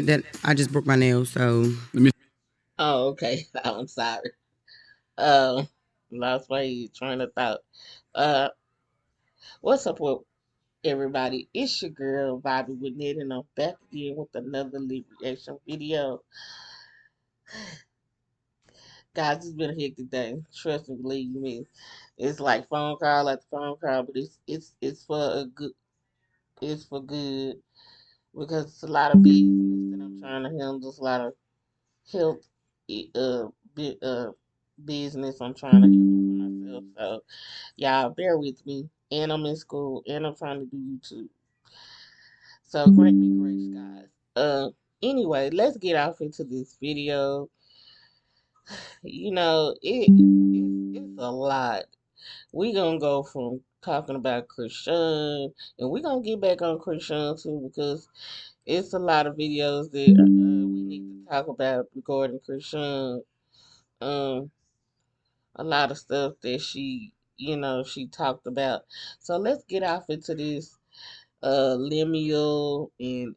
that I just broke my nail, so. Oh, okay. I'm sorry. Lost my train of thought. Uh, what's up with everybody? It's your girl Bobby with Ned, and I'm back again with another Lee reaction video. Guys, it's been a hectic day. Trust me, believe me. It's like phone call after phone call, but it's for a good. It's for good because it's a lot of business that I'm trying to handle. It's a lot of health, bi- business I'm trying to handle for myself. So y'all bear with me. And I'm in school, and I'm trying to do YouTube. So grant me grace, guys. Anyway, let's get off into this video. You know, it's a lot. We gonna go from talking about Christian, and we gonna get back on Christian too because it's a lot of videos that we need to talk about regarding Christian. Um, a lot of stuff that she talked about. So let's get off into this Lemuel and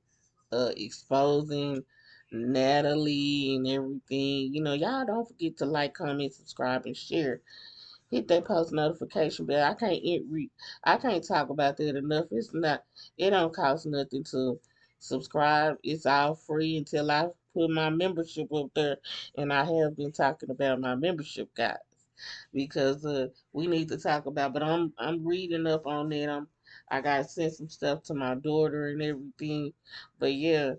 exposing Natalie and everything. Y'all don't forget to like, comment, subscribe, and share. Hit that post notification bell. I can't talk about that enough. It don't cost nothing to subscribe. It's all free until I put my membership up there, and I have been talking about my membership, guys, because we need to talk about. But I'm reading up on it. I gotta send some stuff to my daughter and everything. But yeah,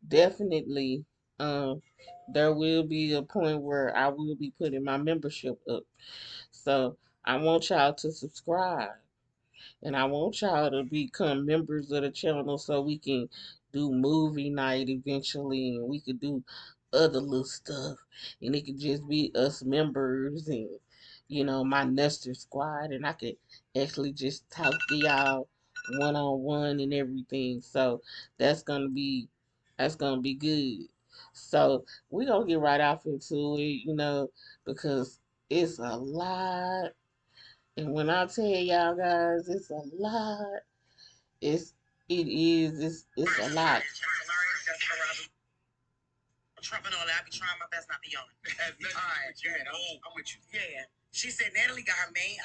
definitely, there will be a point where I will be putting my membership up. So I want y'all to subscribe, and I want y'all to become members of the channel so we can do movie night eventually, and we could do other little stuff, and it could just be us members and my Nestor squad, and I could actually just talk to y'all one on one and everything. So that's gonna be that's gonna be good. So we're gonna get right off into it, because it's a lot. And when I tell y'all guys it's a lot, it's a lot. Trump and all that. I be trying my best not to yawn. All right, I'm with you. Yeah. She said Natalie got her main.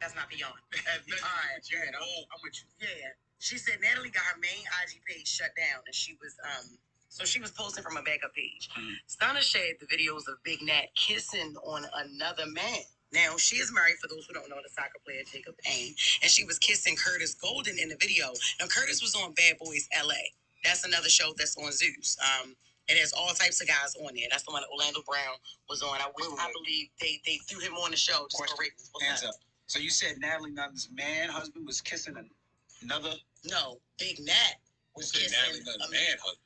That's not the yawn. All right, I'm with you. Yeah. She said Natalie got her main IG page shut down, and she was posting from a backup page. Stunner shared the videos of Big Nat kissing on another man. Now, she is married, for those who don't know, the soccer player Jacob Payne, and she was kissing Curtis Golden in the video. Now, Curtis was on Bad Boys LA. That's another show that's on Zeus. It has all types of guys on there. That's the one that Orlando Brown was on. I believe they threw him on the show just for ratings. Hands up. So you said Natalie Nunn's husband was kissing another? No, Big Nat was kissing Natalie Nunn's husband.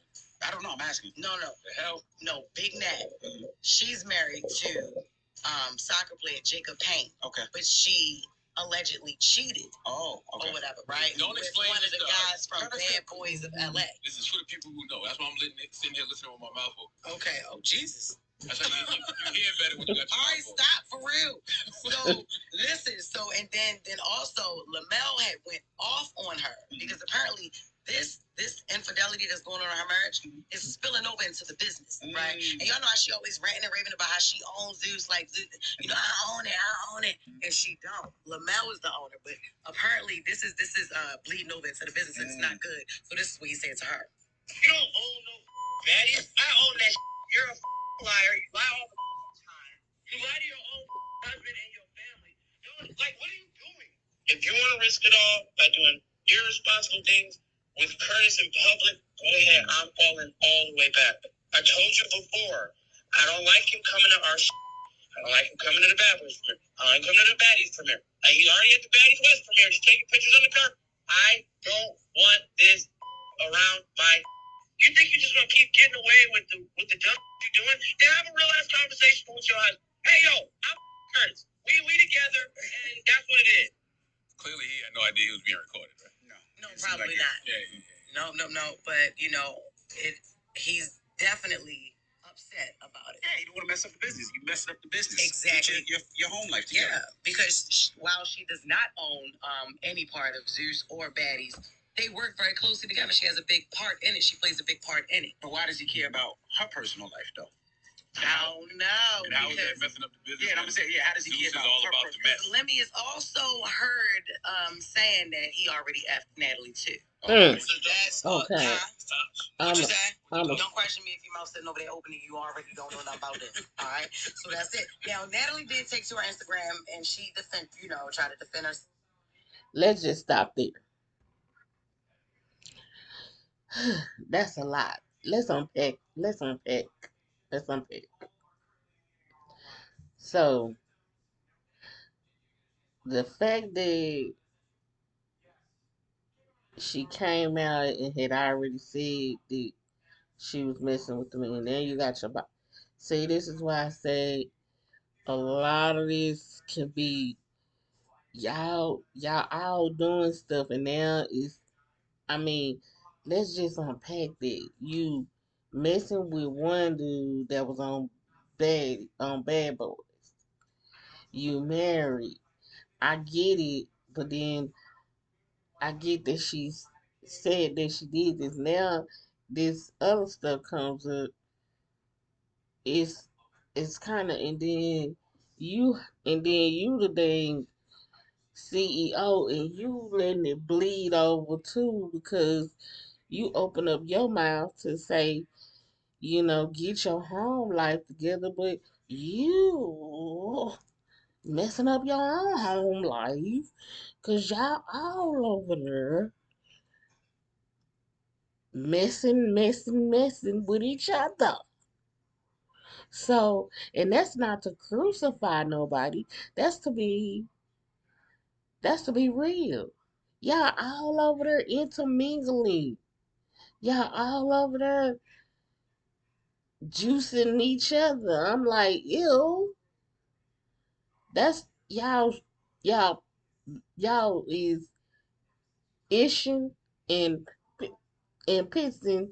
I don't know. I'm asking. No. The hell? No, Big Nat. Mm-hmm. She's married to soccer player Jacob Payne. Okay. But she allegedly cheated. Oh, okay. Or whatever, right? Don't explain one of the guys from Bad Boys of LA. This is for the people who know. That's why I'm sitting here listening with my mouth open. Okay. Oh, Jesus. That's how you hear better when you got your mouth open. All right, stop for real. So listen. So and then also Lamel had went off on her because apparently this infidelity that's going on in her marriage is spilling over into the business, right? And y'all know how she always ranting and raving about how she owns Zeus, like, I own it, and she don't. Lamel is the owner, but apparently this is bleeding over into the business, and it's not good. So this is what he said to her. You don't own no baddies. I own that. You're a liar. You lie all the time. You lie to your own husband and your family. Like, what are you doing? If you want to risk it all by doing irresponsible things with Curtis in public, go ahead. I'm falling all the way back. I told you before, I don't like him coming to our I don't like him coming to the bad boys premiere. I don't like him coming to the baddies premiere. He already at the baddies West premiere. Just taking pictures on the car. I don't want this around my. You think you're just gonna keep getting away with the dumb you're doing? Then have a real ass conversation with your husband. Hey yo, I'm Curtis. We together, and that's what it is. Clearly, he had no idea he was being recorded, right? No, probably not. Yeah. No. But he's definitely upset about it. Yeah, you don't want to mess up the business. You messed up the business. Exactly. Your home life together. Yeah, because while she does not own any part of Zeus or Baddies, They work very closely together. She has a big part in it. She plays a big part in it. But why does he care about her personal life, though? I don't know. And how is that messing up the business? Yeah, I'm saying, how does he Zeus care about is all her about the mess. Lemi is also heard saying that he already effed Natalie too. Mm. So that's Okay. What you say? I'm a- Don't question me if your mouth sitting over there opening. You already don't know nothing about this. All right. So that's it. Now Natalie did take to her Instagram and she tried to defend herself. Let's just stop there. That's a lot. Let's unpack. So the fact that she came out and had already said that she was messing with the man. Now you got your body. See, this is why I say a lot of this can be y'all all doing stuff, and now it's. I mean, let's just unpack that. You messing with one dude that was on Bad Boys. You married. I get it, but then I get that she said that she did this. Now this other stuff comes up. It's it's kind of you you the dang CEO and you letting it bleed over too because you open up your mouth to say, get your home life together, but you messing up your own home life because y'all all over there messing with each other. So, and that's not to crucify nobody. That's to be that's to be real. Y'all all over there intermingling. Y'all all over there juicing each other. I'm like, ew. That's y'all y'all is ishing and and pissing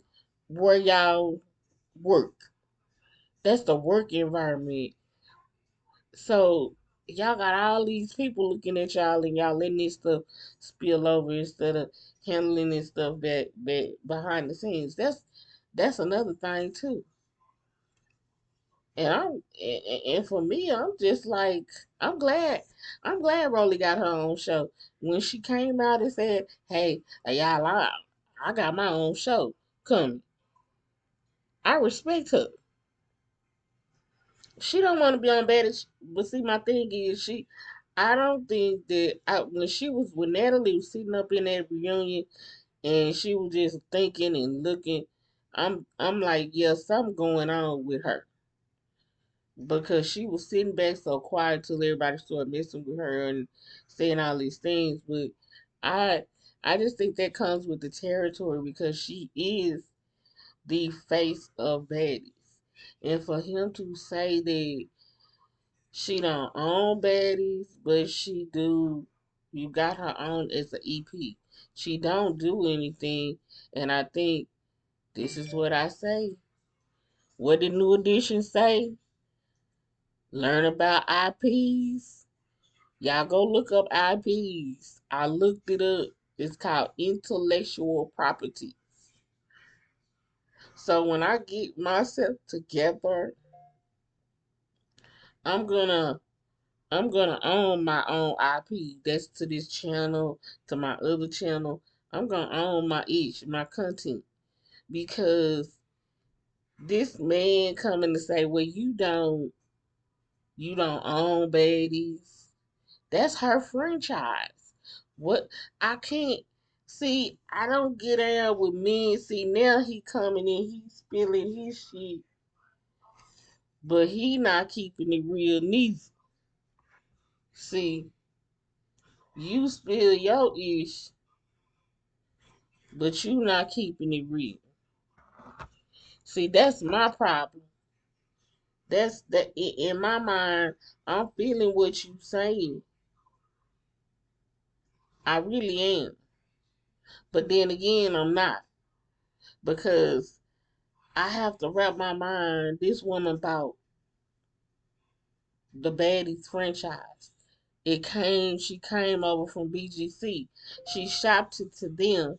where y'all work. That's the work environment. So y'all got all these people looking at y'all and y'all letting this stuff spill over instead of handling this stuff that behind the scenes. That's another thing too. And for me, I'm just like I'm glad Rolly got her own show. When she came out and said, "Hey, y'all, I got my own show coming," I respect her. She don't want to be on bad, but see, my thing is I don't think that when she was when Natalie was sitting up in that reunion and she was just thinking and looking, I'm like, yeah, something going on with her because she was sitting back so quiet till everybody started messing with her and saying all these things. But I I just think that comes with the territory because she is the face of baddies. And for him to say that she don't own baddies, but she do. You got her on as an EP. She don't do anything, and I think this is what I say. What did New Edition say? Learn about IPs. Y'all go look up IPs. I looked it up. It's called intellectual property. So when I get myself together, I'm gonna I'm gonna own my own IP. That's to this channel, to my other channel. I'm gonna own my content because this man coming to say, "Well, you don't own baddies." That's her franchise. What I can't see, I don't get down with men. See now he coming in, he spilling his shit, but he not keeping it real neither. See, you spill your ish but you not keeping it real. See, that's my problem. That's that in my mind. I'm feeling what you saying. I really am, but then again, I'm not because I have to wrap my mind. This woman about the Baddies franchise. She came over from BGC. She shopped it to them,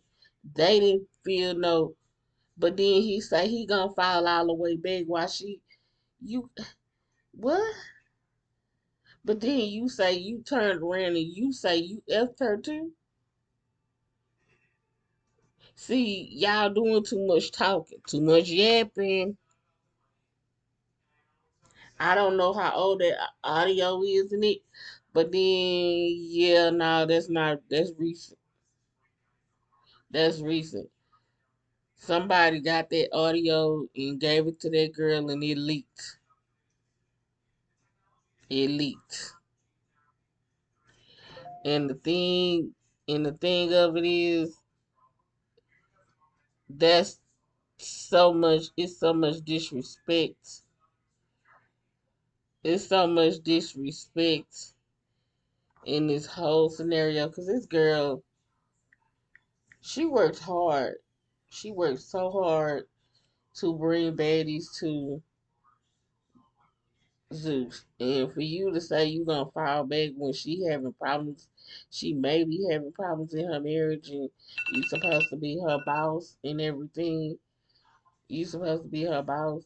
They didn't feel no, but then he say he gonna fall all the way back while you, what? But then you say you turned around and you say you effed her too? See, y'all doing too much talking, too much yapping. I don't know how old that audio is in it, but then yeah, no, that's recent. That's recent. Somebody got that audio and gave it to that girl and it leaked. It leaked. And the thing of it is that's it's so much disrespect. It's so much disrespect in this whole scenario because this girl, she worked hard. She worked so hard to bring baddies to Zeus. And for you to say you gonna fall back when she having problems, she may be having problems in her marriage and you supposed to be her boss and everything. You supposed to be her boss.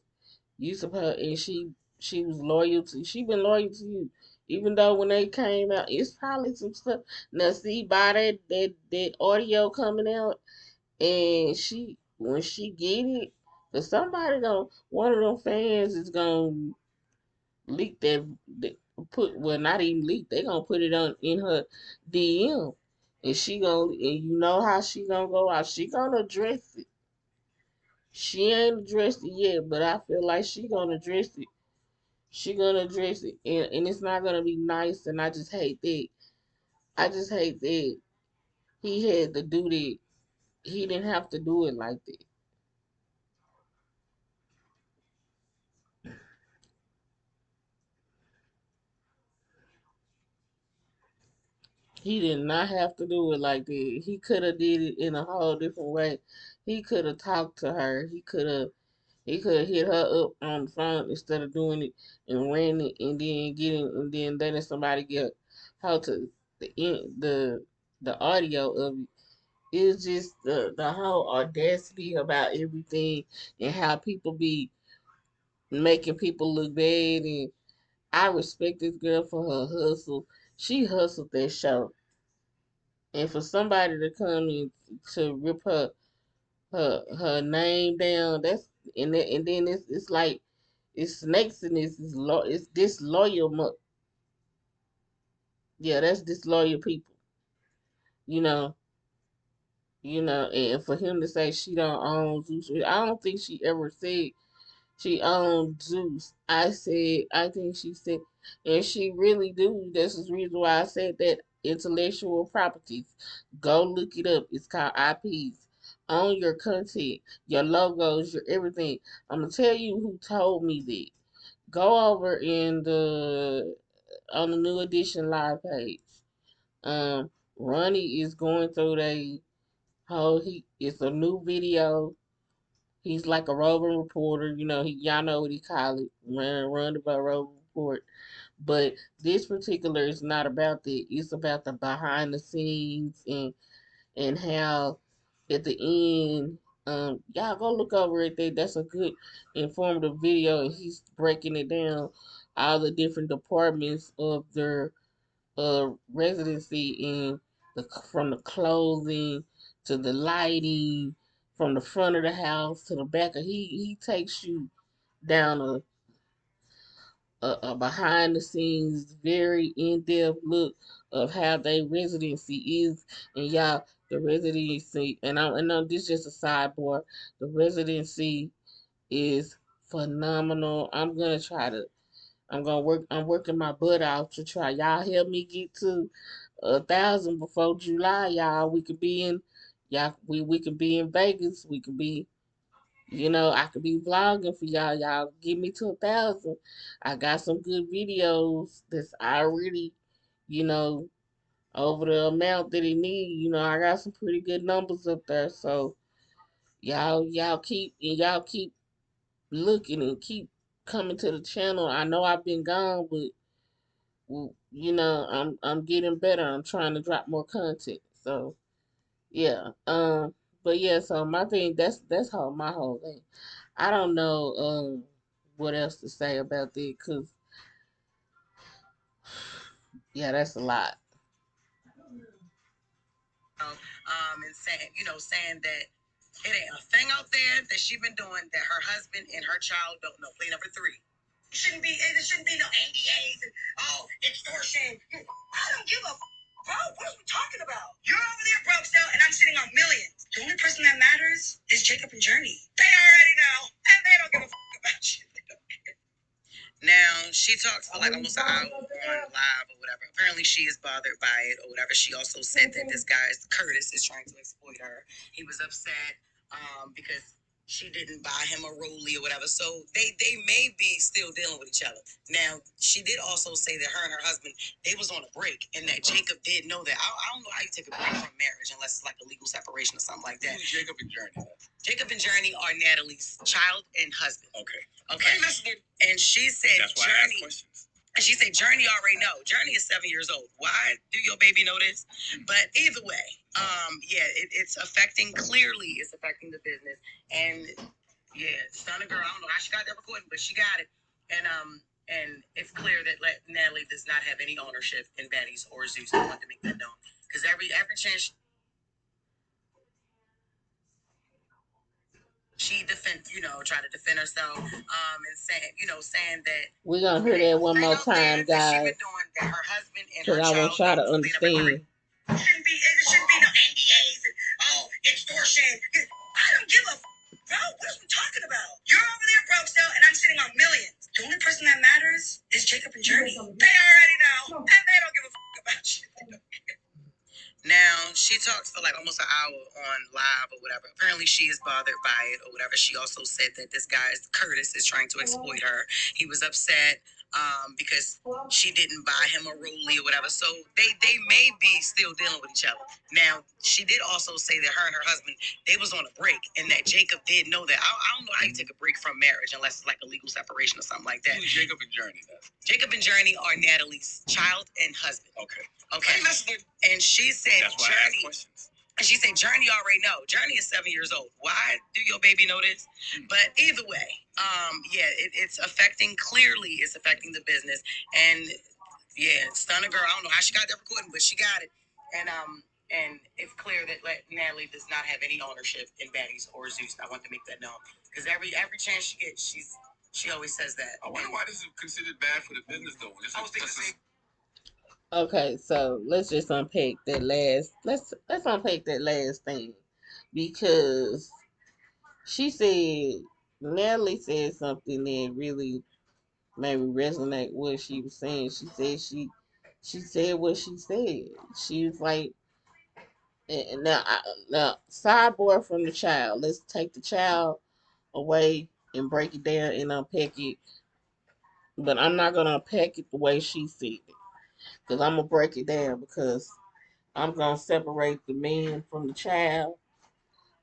You supposed and she was loyal to she been loyal to you. Even though when they came out, it's probably some stuff. Now see by that audio coming out and she when she get it, cause somebody gonna one of them fans is gonna leak that put well not even leak, they gonna put it on in her DM. And she gonna and you know how she gonna go out. She gonna address it. She ain't addressed it yet, but I feel like she gonna address it. She gonna address it, and it's not gonna be nice. And I just hate that. I just hate that he had to do that. He didn't have to do it like that. He did not have to do it like that. He could have did it in a whole different way. He could have talked to her. He could have hit her up on the phone instead of doing it and ran it and then getting and then letting somebody get how to the audio of it. It's just the whole audacity about everything and how people be making people look bad. And I respect this girl for her hustle. She hustled that show, and for somebody to come in to rip her name down, that's and then it's like it's snakes in this. It's disloyal. Yeah, that's disloyal people. You know, and for him to say she don't own Zeus, I don't think she ever said she owned Zeus. I think she said, and she really do. That's the reason why I said that intellectual properties. Go look it up. It's called IPs. Own your content, your logos, your everything. I'm gonna tell you who told me that. Go over in the on the New Edition live page. Um, Ronnie is going through the whole. It's a new video. He's like a roving reporter. Y'all know what he call it, run the roving report. But this particular is not about that. It's about the behind the scenes and how at the end, y'all go look over it. That's a good informative video, and he's breaking it down, all the different departments of their residency in from the clothing to the lighting, from the front of the house to the back. He takes you down a behind the scenes, very in depth look of how their residency is, and y'all the residency. And this is just a sidebar. The residency is phenomenal. I'm gonna work. I'm working my butt out to try. Y'all help me get to 1,000 before July, y'all. We could be in, y'all. We could be in Vegas. We could be, I could be vlogging for y'all. Y'all get me to 1,000. I got some good videos that's already, you know, over the amount that it need. I got some pretty good numbers up there. So y'all keep looking and keep coming to the channel. I know I've been gone, but well, I'm getting better. I'm trying to drop more content. So yeah. But yeah, so my thing that's my whole thing. I don't know what else to say about that because yeah, that's a lot. And saying that it ain't a thing out there that she been doing that her husband and her child don't know. Play number three. There shouldn't be no NDAs and extortion. I don't give a bro. What are we talking about? You're over there broke still, and I'm sitting on millions. The only person that matters is Jacob and Journey. They already know, and they don't give a about you. Now, she talked for like almost an hour on live or whatever. Apparently, she is bothered by it or whatever. She also said that this guy, Curtis, is trying to exploit her. He was upset because she didn't buy him a rollie or whatever. So they may be still dealing with each other. Now, she did also say that her and her husband, they was on a break and that Jacob did know that. I don't know how you take a break from marriage unless it's like a legal separation or something like that. Who's Jacob and Journey? Jacob and Journey are Natalie's child and husband. Okay. Okay. And she said that's why Journey. I ask questions. And she said Journey already know. Journey is 7 years old. Why do your baby know this? But either way, it's affecting clearly. It's affecting the business. And yeah, stunner girl. I don't know how she got that recording, but she got it. And it's clear that Natlie does not have any ownership in Betty's or Zeus. I want to make that known because every chance she try to defend herself, and saying that We're gonna hear that one more time, guys. That her husband and because her I want child y'all to understand. There shouldn't be no NDAs and extortion. I don't give a bro. What are we talking about? You're over there broke still, and I'm sitting on millions. The only person that matters is Jacob and Journey. They already know, and they don't give a about you. Now, she talked for like almost an hour on live or whatever. Apparently, she is bothered by it or whatever. She also said that this guy, Curtis, is trying to exploit her. He was upset because she didn't buy him a rollie or whatever. So they may be still dealing with each other. Now, she did also say that her and her husband, they was on a break and that Jacob did know that. I don't know how you take a break from marriage unless it's like a legal separation or something like that. Who's Jacob and Journey, then? Jacob and Journey are Natalie's child and husband. Okay. Okay. And she said that's why Journey. I ask questions. And she said Journey already know. Journey is 7 years old. Why do your baby know this? But either way, it's affecting clearly. It's affecting the business. And yeah, stunner girl. I don't know how she got that recording, but she got it. And it's clear that Natlie does not have any ownership in Betty's or Zeus. I want to make that known because every chance she gets, she always says that. I wonder why this is considered bad for the business though. I was thinking the same. Okay, so let's just unpack that last. Let's unpack that last thing because she said Natalie said something that really made me resonate with what she was saying. She said she said what she said. She was like, and now sidebar from the child. Let's take the child away and break it down and unpack it. But I'm not gonna unpack it the way she said it because I'm gonna break it down because I'm gonna separate the man from the child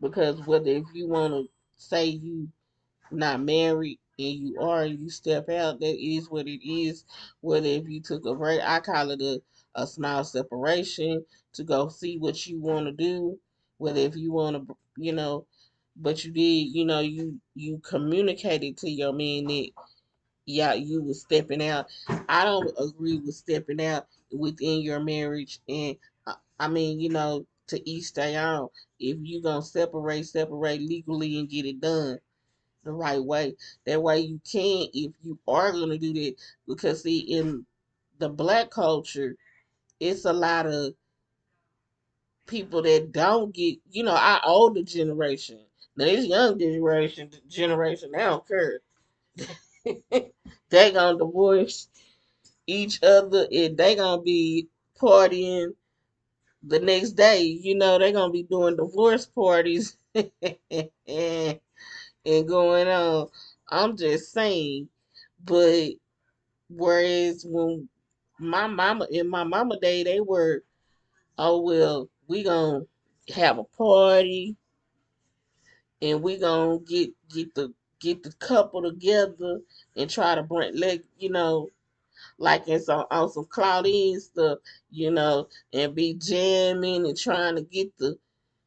because whether if you wanna say you not married and you are and you step out, that is what it is. Whether if you took a break, I call it a small separation to go see what you want to do. Whether if you want to, but you did, you communicated to your man that yeah, you was stepping out. I don't agree with stepping out within your marriage, and I mean, to each their own. If you gonna separate legally and get it done the right way. That way you can, if you are gonna do that, because see, in the black culture, it's a lot of people that don't get, our older generation. Now this young generation, they don't care. They gonna divorce each other and they gonna be partying the next day. They gonna be doing divorce parties and going on. I'm just saying. But whereas when my mama day, they were, oh well, we gonna have a party and we gonna get the couple together and try to bring like it's on some Claudine stuff, and be jamming and trying to get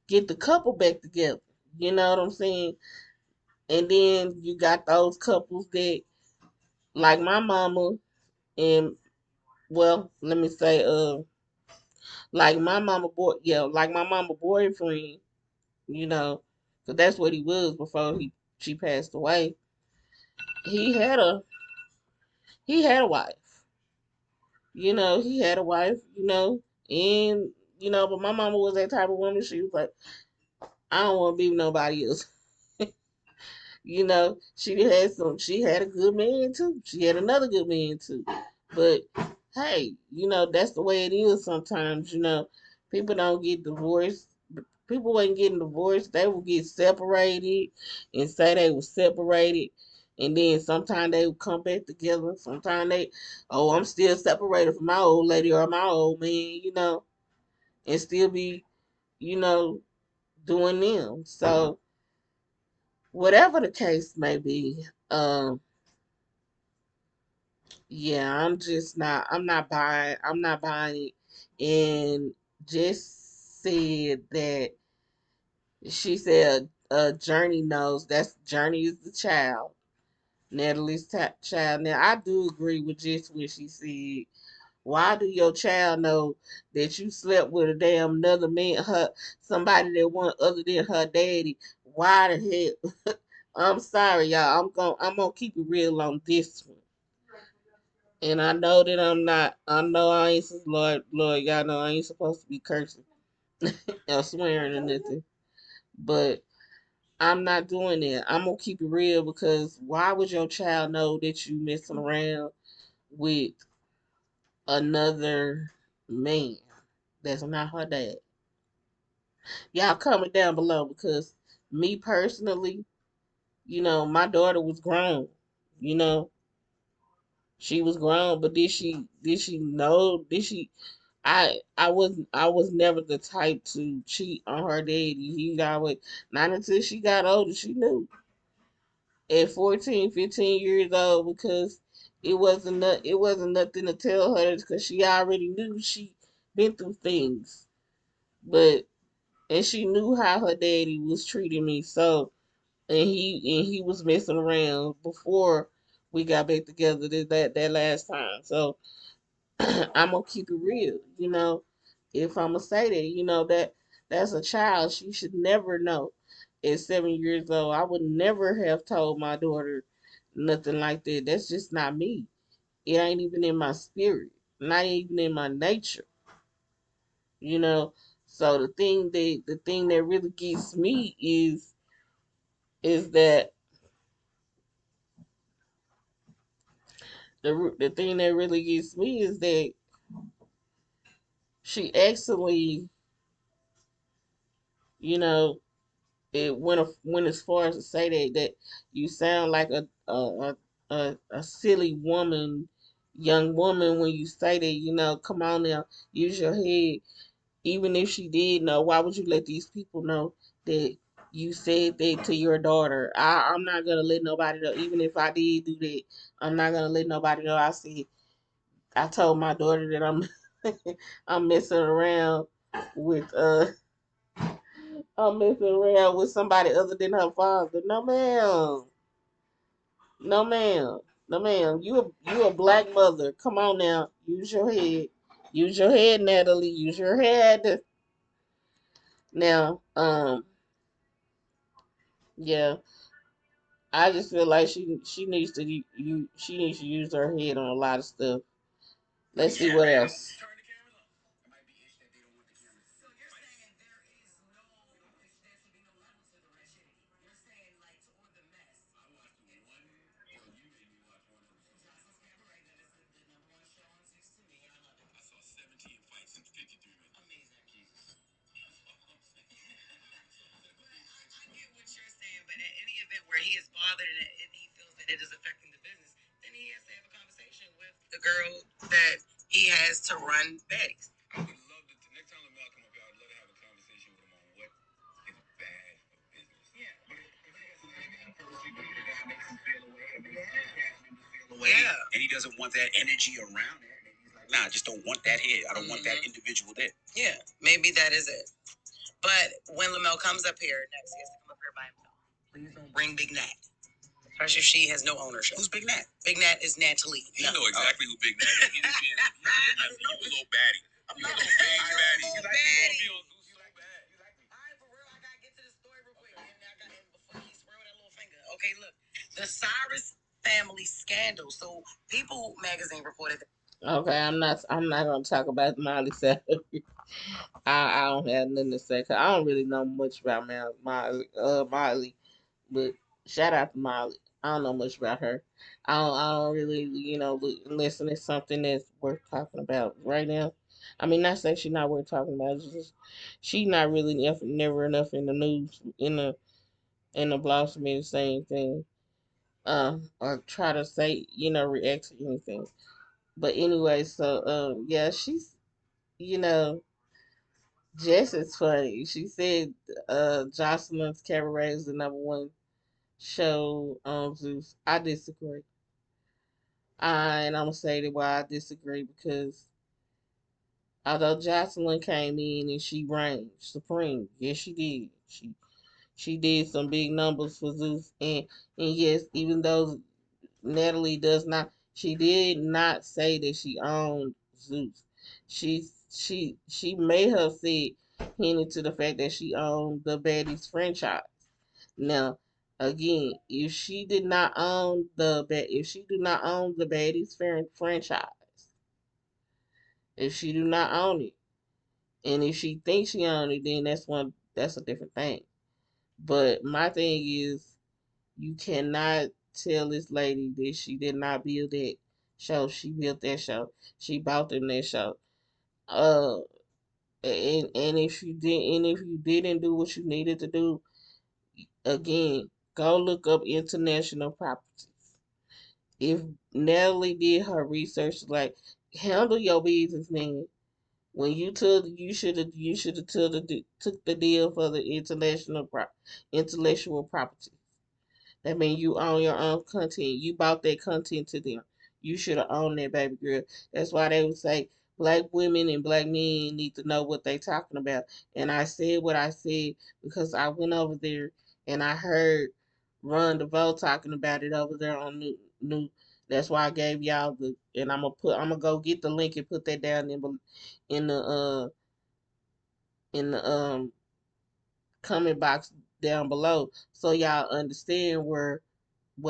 get the couple back together. You know what I'm saying? And then you got those couples that, like my mama and, well, let me say, like my mama boy, yeah, like my mama boyfriend, you know, 'cause that's what he was before she passed away. He had a he had a wife, he had a wife, and but my mama was that type of woman. She was like, I don't want to be with nobody else. She had a good man too. She had another good man too. But hey, that's the way it is sometimes, People don't get divorced. People ain't getting divorced. They will get separated and say they were separated. And then sometimes they will come back together. Sometimes oh, I'm still separated from my old lady or my old man, and still be, you know, doing them. So whatever the case may be, yeah, I'm not buying it. And just said that she said Journey knows that's Journey is the child. Natalie's child. Now I do agree with just what she said. Why do your child know that you slept with a damn another man, somebody that one other than her daddy? Why the hell? I'm sorry, y'all. I'm gonna keep it real on this one. And I know that I'm not. I know I ain't. Lord, y'all know I ain't supposed to be cursing or swearing or nothing. But I'm not doing that. I'm gonna keep it real because why would your child know that you messing around with another man that's not her dad? Y'all comment down below because me personally, my daughter was grown. You know, she was grown, but did she know? Did she? I was never the type to cheat on her daddy. He always not until she got older. She knew at 14, 15 years old because it wasn't nothing to tell her because she already knew she been through things. But and she knew how her daddy was treating me. So and he was messing around before we got back together that last time. So I'm gonna keep it real, If I'm gonna say that, that's a child. She should never know. At 7 years old, I would never have told my daughter nothing like that. That's just not me. It ain't even in my spirit, not even in my nature, you know. So the thing that really gets me is that the thing that really gets me is that she actually, you know, it went as far as to say that you sound like a silly woman, young woman when you say that. Come on now, use your head. Even if she did know, why would you let these people know that you said that to your daughter? I'm not gonna let nobody know. Even if I did do that, I'm not gonna let nobody know. I told my daughter that I'm I'm messing around with I'm messing around with somebody other than her father. No, ma'am. No, ma'am. No, ma'am. You a black mother. Come on now. Use your head. Use your head, Natalie. Use your head. Now, yeah. I just feel like she needs to she needs to use her head on a lot of stuff. Let's see what else. But in any event where he is bothered and he feels that it is affecting the business, then he has to have a conversation with the girl that he has to run Betty's. I would love to, next time Lemuel come up here, I would love to have a conversation with him on what is bad for business. Yeah. But if he has a guy purposely bring the guy makes him feel away or makes other cast members feel away, and he doesn't want that energy around it, nah, I just don't want that here. I don't want that individual there. Yeah, maybe that is it. But when Lemuel comes up here next, he has to come up here by himself. Please don't bring Big Nat. Especially if she has no ownership. Who's Big Nat? Big Nat is Natalie. You know exactly who Big Nat is. He was being, you a little baddie. I'm not a little baddie. You like to be on Zeus so bad. Alright, for real, I gotta get to the story real quick. And before he swirl that little finger. Okay, look. The Cyrus family scandal. So People magazine reported that. Okay, I'm not gonna talk about Miley Cyrus. I don't have nothing to say 'cause I don't really know much about Miley, but shout out to Miley. I don't know much about her. I don't really listen to something that's worth talking about right now. I mean, not say she's not worth talking about. It's just she's not really never enough in the news in the blogs for me to say anything. Or try to say react to anything. But anyway, so yeah, she's you know Jess is funny. She said Jocelyn's Cabaret is the number one show on Zeus. I disagree. And I'm gonna say that why I disagree because although Jocelyn came in and she reigned supreme, yes she did. She did some big numbers for Zeus, and yes, even though Natalie does not. She did not say that she owned Zeus. She may have said hinted to the fact that she owned the Baddies franchise. Now, again, if she do not own the Baddies franchise, if she do not own it, and if she thinks she own it, then that's a different thing. But my thing is you cannot tell this lady that she did not build that show. She built that show. She bought them that show. Uh, and if you didn't do what you needed to do, again, go look up international properties. If Natalie did her research, like handle your business, man. When you should have took the deal for the intellectual property. That means you own your own content. You bought that content to them. You should have owned that, baby girl. That's why they would say black women and black men need to know what they talking about. And I said what I said because I went over there and I heard Ron DeVoe talking about it over there on new. That's why I gave y'all and I'm gonna go get the link and put that down in the in the comment box down below so y'all understand what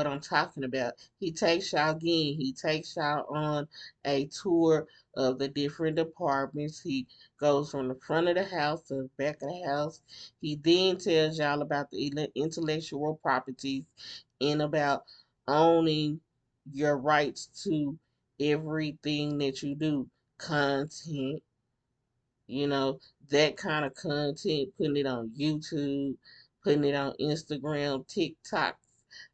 I'm talking about. He takes y'all again. He takes y'all on a tour of the different departments. He goes from the front of the house to the back of the house. He then tells y'all about the intellectual properties and about owning your rights to everything that you do. Content, you know, that kind of content, putting it on YouTube, putting it on Instagram, TikTok,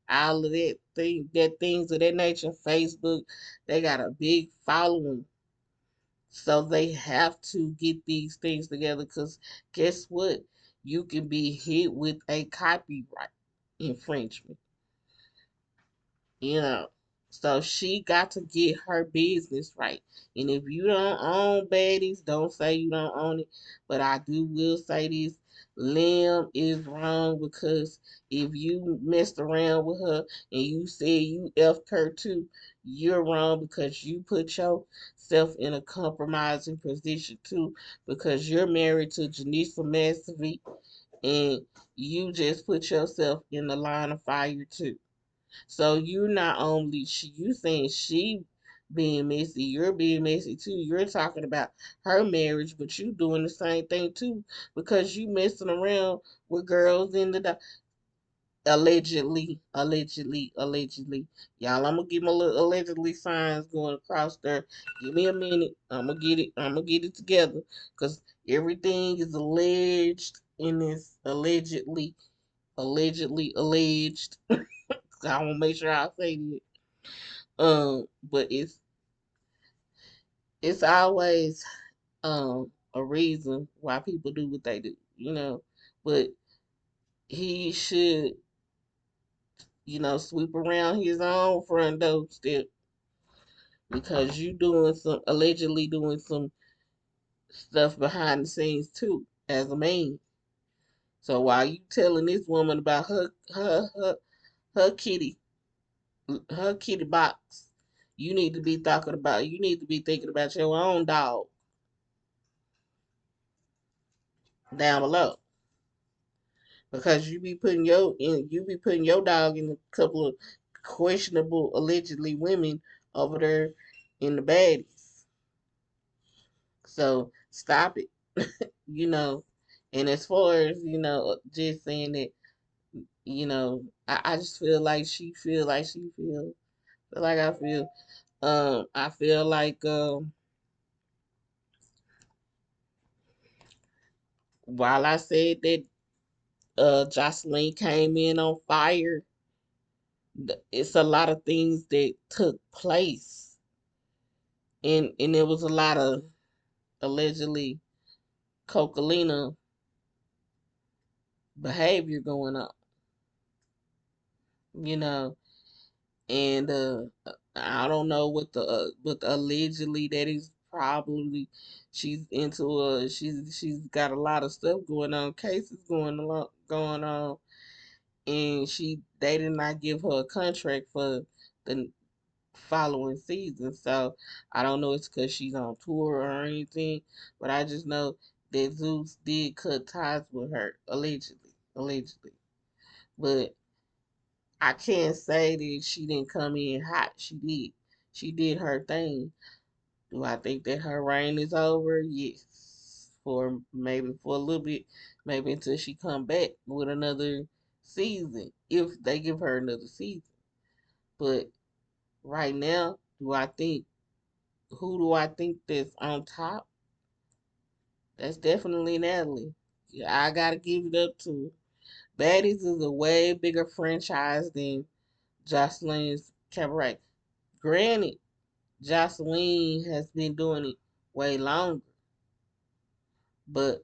all of that things of that nature, Facebook, they got a big following. So they have to get these things together because guess what? You can be hit with a copyright infringement. You know. So she got to get her business right. And if you don't own Baddies, don't say you don't own it. But I will say this. Lem is wrong because if you messed around with her and you said you effed her too, you're wrong because you put yourself in a compromising position too because you're married to Janissa Massivy and you just put yourself in the line of fire too. So you not only you saying she being messy, you're being messy too. You're talking about her marriage, but you doing the same thing too because you messing around with girls in the allegedly. Y'all, I'm gonna get my little allegedly signs going across there. Give me a minute. I'm gonna get it. I'm gonna get it together because everything is alleged in this alleged. I want to make sure I say it. But it's always a reason why people do what they do, you know. But he should, sweep around his own front doorstep because you doing some allegedly doing some stuff behind the scenes too as a man. So while you telling this woman about her kitty her kitty box, you need to be thinking about your own dog down below. Because you be putting your dog in a couple of questionable allegedly women over there in the baddies. So stop it. you know. And as far as, just saying that, I just feel like I feel. I feel like while I said that Jocelyn came in on fire, it's a lot of things that took place, and there was a lot of allegedly Cocalina behavior going on, you know, and I don't know what the allegedly that is probably she's into she's got a lot of stuff going on, cases going on, and they did not give her a contract for the following season. So I don't know it's because she's on tour or anything, but I just know that Zeus did cut ties with her allegedly. But I can't say that she didn't come in hot. She did her thing. Do I think that her reign is over? Yes. For a little bit, maybe until she come back with another season, if they give her another season. But right now, who do I think that's on top? That's definitely Natalie. Yeah, I gotta give it up to her. Baddies is a way bigger franchise than Jocelyn's Cabaret. Granted, Jocelyn has been doing it way longer, but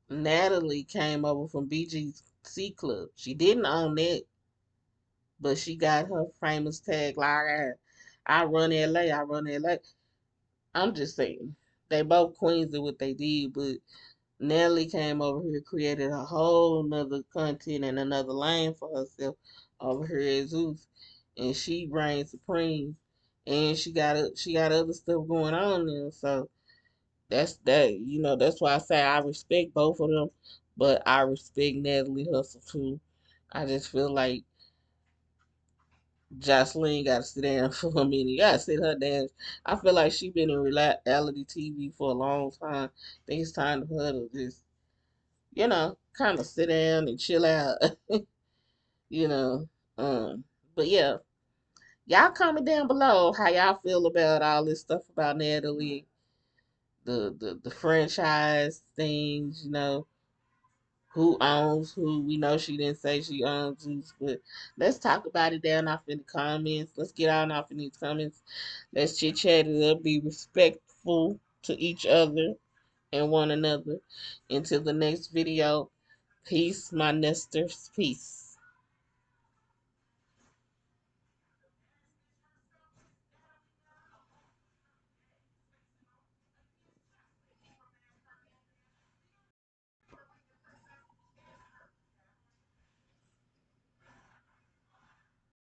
Natalie came over from BGC Club. She didn't own that, but she got her famous tag like I run LA, I run LA. I'm just saying. They both queens of what they did, but Nelly came over here, created a whole nother content and another lane for herself over here at Zeus, and she reigns supreme. And she got other stuff going on there, so that's that. That's why I say I respect both of them, but I respect Natalie Hustle too. I just feel like Jocelyn got to sit down for a minute. You got to sit her down. I feel like she been in reality TV for a long time. I think it's time for her to just kind of sit down and chill out, you know. But yeah, y'all comment down below how y'all feel about all this stuff about Natalie, the franchise things, who owns who. We know she didn't say she owns Zeus, but let's talk about it down off in the comments. Let's get on off in these comments. Let's chit chat it up, be respectful to each other and one another. Until the next video. Peace, my nesters. Peace.